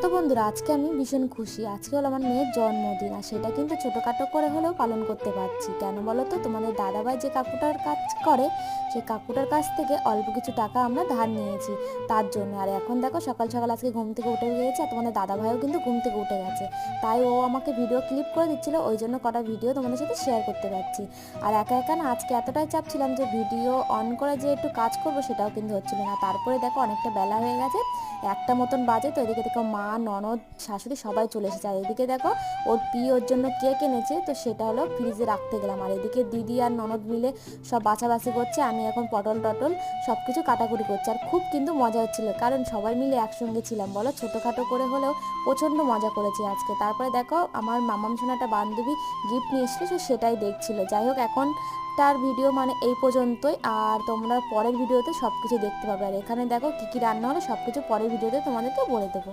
তো বন্ধুরা, আজকে আমি ভীষণ খুশি। আজকে হলো আমার মেয়ের জন্মদিন, আর সেটা কিন্তু ছোটোখাটো করে হলেও পালন করতে পারছি। কেন বলো তো? তোমাদের দাদাভাই যে কাকুটার কাজ করে, সেই কাকুটার কাছ থেকে অল্প কিছু টাকা আমরা ধার নিয়েছি তার জন্য। আর এখন দেখো, সকাল সকাল আজকে ঘুম থেকে উঠে গিয়েছে, আর তোমাদের দাদাভাইও কিন্তু ঘুম থেকে উঠে গেছে। তাই ও আমাকে ভিডিও ক্লিপ করে দিচ্ছিল, ওই জন্য কটা ভিডিও তোমাদের সাথে শেয়ার করতে পারছি। আর একা একা না আজকে এতটাই চাপ ছিলাম যে ভিডিও অন করে যে একটু কাজ করবো সেটাও কিন্তু হচ্ছিল না। তারপরে দেখো, অনেকটা বেলা হয়ে গেছে, একটা মতন বাজে। তো এদিকে দেখো মা, ননদ, শাশুড়ি সবাই চলে এসেছে। আর এদিকে দেখো ওর ওর জন্য কেক এনেছে, তো সেটা হলো ফ্রিজে রাখতে গেলাম। আর এদিকে দিদি আর ননদ মিলে সব বাছাবাছি করছে, আমি এখন পটল টটল সব কিছু কাটাকুটি করছি। আর খুব কিন্তু মজা হচ্ছিলো, কারণ সবাই মিলে একসঙ্গে ছিলাম, বলো ছোটোখাটো করে হলেও প্রচণ্ড মজা করেছি আজকে। তারপরে দেখো আমার মামাম সোনা একটা বান্ধবী গিফট নিয়ে এসেছিলো, সেটাই দেখছিল। যাই হোক, এখন তার ভিডিও মানে এই পর্যন্তই। আর তোমরা পরের ভিডিওতে সব কিছু দেখতে পাবে। আর এখানে দেখো কী কী রান্না হলো, সব কিছু পরের ভিডিওতে তোমাদেরকে বলে দেবো।